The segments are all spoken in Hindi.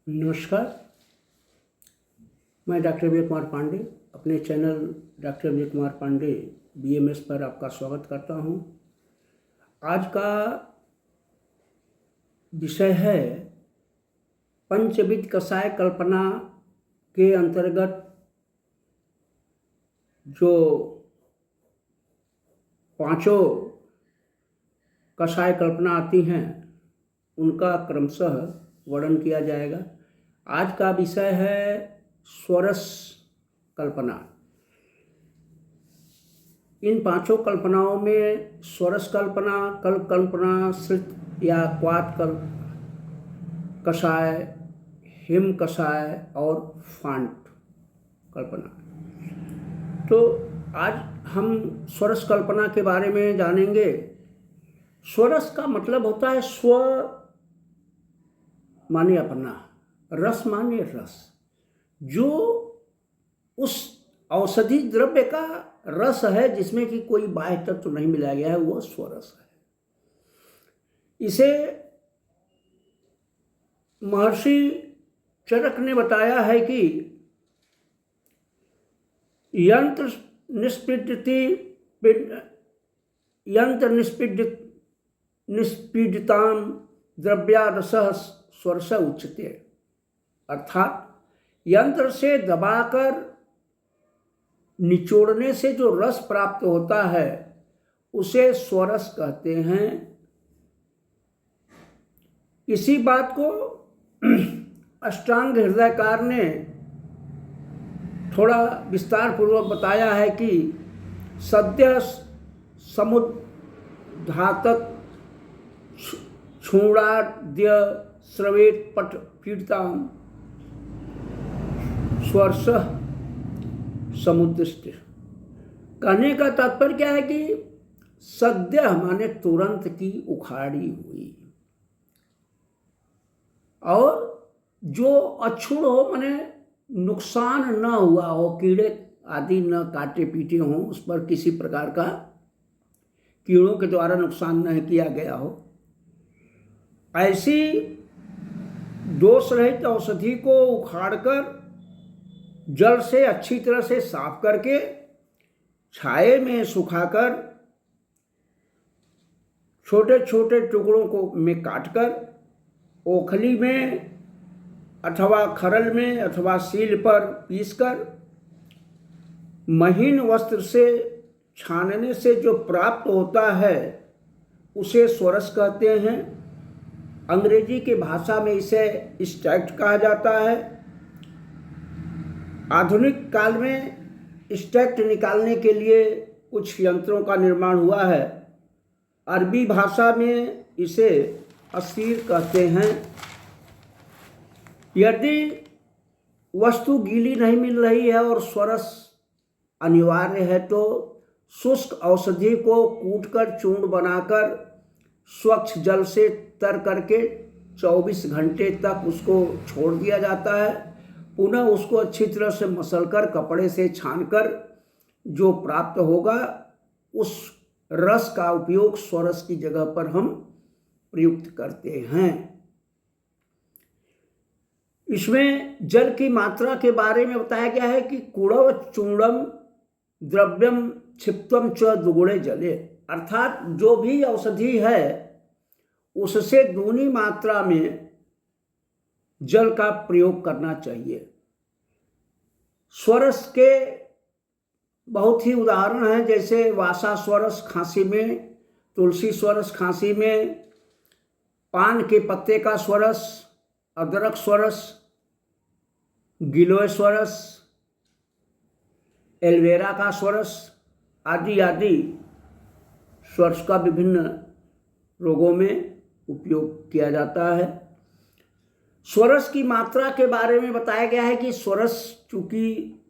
नमस्कार। मैं डॉक्टर विजय कुमार पांडे अपने channel doctor Vijay Kumar Pandey BMS पर आपका स्वागत करता हूं। आज का विषय है पंचविध कषाय कल्पना के अंतर्गत जो पांचों कषाय कल्पना आती हैं उनका क्रमशः वर्णन किया जाएगा। आज का विषय है स्वरस कल्पना। इन पांचों कल्पनाओं में स्वरस कल्पना, कल्प कल्पना, श्रित या क्वात कषाय, हिम कषाय और फांट कल्पना। तो आज हम स्वरस कल्पना के बारे में जानेंगे। स्वरस का मतलब होता है स्व माने अपना, रस माने रस। जो उस औषधि द्रव्य का रस है जिसमें कि कोई बाह्य तत्व नहीं मिलाया गया है, वह स्वरस है। इसे महर्षि चरक ने बताया है कि यंत्र निष्पीडितां द्रव्यारसः स्वरस उच्यते। अर्थात यंत्र से दबाकर निचोड़ने से जो रस प्राप्त होता है उसे स्वरस कहते हैं। इसी बात को अष्टांग हृदयकार ने थोड़ा विस्तार पूर्वक बताया है कि सद्य समुद्धातक क्षूणाद्य स्रवेत पट पीड़ितां स्वरस समुद्दिष्ट। कहने का तात्पर्य क्या है कि सद्य माने तुरंत की उखाड़ी हुई, और जो अक्षुण हो माने नुकसान न हुआ हो, कीड़े आदि न काटे पीटे हों, उस पर किसी प्रकार का कीड़ों के द्वारा नुकसान न किया गया हो, ऐसी दोष रहित औषधि को उखाड़कर जल से अच्छी तरह से साफ करके छाये में सुखाकर छोटे छोटे टुकड़ों को में काटकर ओखली में अथवा खरल में अथवा सील पर पीसकर महीन वस्त्र से छानने से जो प्राप्त होता है उसे स्वरस कहते हैं। अंग्रेजी की भाषा में इसे स्टैक्ट कहा जाता है। आधुनिक काल में स्टैक्ट निकालने के लिए कुछ यंत्रों का निर्माण हुआ है। अरबी भाषा में इसे असीर कहते हैं। यदि वस्तु गीली नहीं मिल रही है और स्वरस अनिवार्य है तो शुष्क औषधि को कूटकर चूर्ण बनाकर स्वच्छ जल से तर करके 24 घंटे तक उसको छोड़ दिया जाता है। पुनः उसको अच्छी तरह से मसलकर कपड़े से छानकर जो प्राप्त होगा उस रस का उपयोग स्वरस की जगह पर हम प्रयुक्त करते हैं। इसमें जल की मात्रा के बारे में बताया गया है कि कुड़व चूर्णम द्रव्यम क्षिप्तम च दुगुणे जले। अर्थात जो भी औषधि है उससे दूनी मात्रा में जल का प्रयोग करना चाहिए। स्वरस के बहुत ही उदाहरण हैं, जैसे वासा स्वरस खांसी में, तुलसी स्वरस खांसी में, पान के पत्ते का स्वरस, अदरक स्वरस, गिलोय स्वरस, एलोवेरा का स्वरस आदि आदि स्वरस का विभिन्न रोगों में उपयोग किया जाता है। स्वरस की मात्रा के बारे में बताया गया है कि स्वरस चूंकि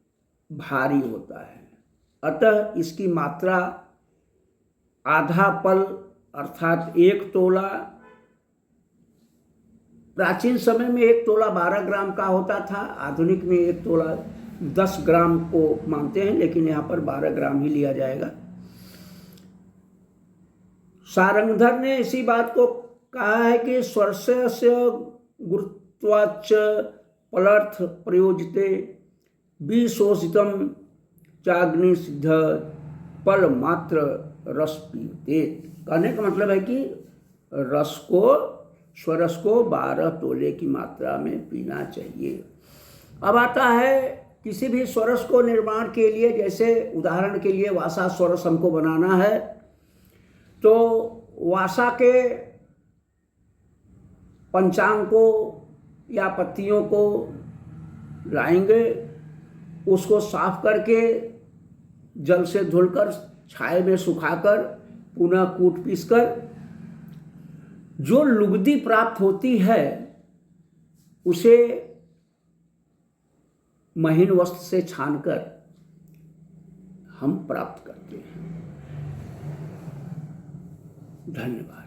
भारी होता है अतः इसकी मात्रा आधा पल अर्थात 1 तोला, प्राचीन समय में 1 तोला 12 ग्राम का होता था, आधुनिक में 1 तोला 10 ग्राम को मानते हैं, लेकिन यहाँ पर 12 ग्राम ही लिया जाएगा। सारंगधर ने इसी बात को कहा है कि स्वरस्य गुरुत्व त्वच पलर्थ प्रयोजते विशोषितम चाग्नि सिद्ध पल मात्र रस पीते। कहने का मतलब है कि रस को, स्वरस को 12 तोले की मात्रा में पीना चाहिए। अब आता है किसी भी स्वरस को निर्माण के लिए, जैसे उदाहरण के लिए वासा स्वरस हमको बनाना है, तो वासा के पंचांग को या पत्तियों को लाएंगे, उसको साफ करके जल से धुलकर छाए में सुखाकर पुनः कूट पीसकर जो लुगदी प्राप्त होती है उसे महीन वस्त्र से छानकर हम प्राप्त करते हैं। धन्यवाद।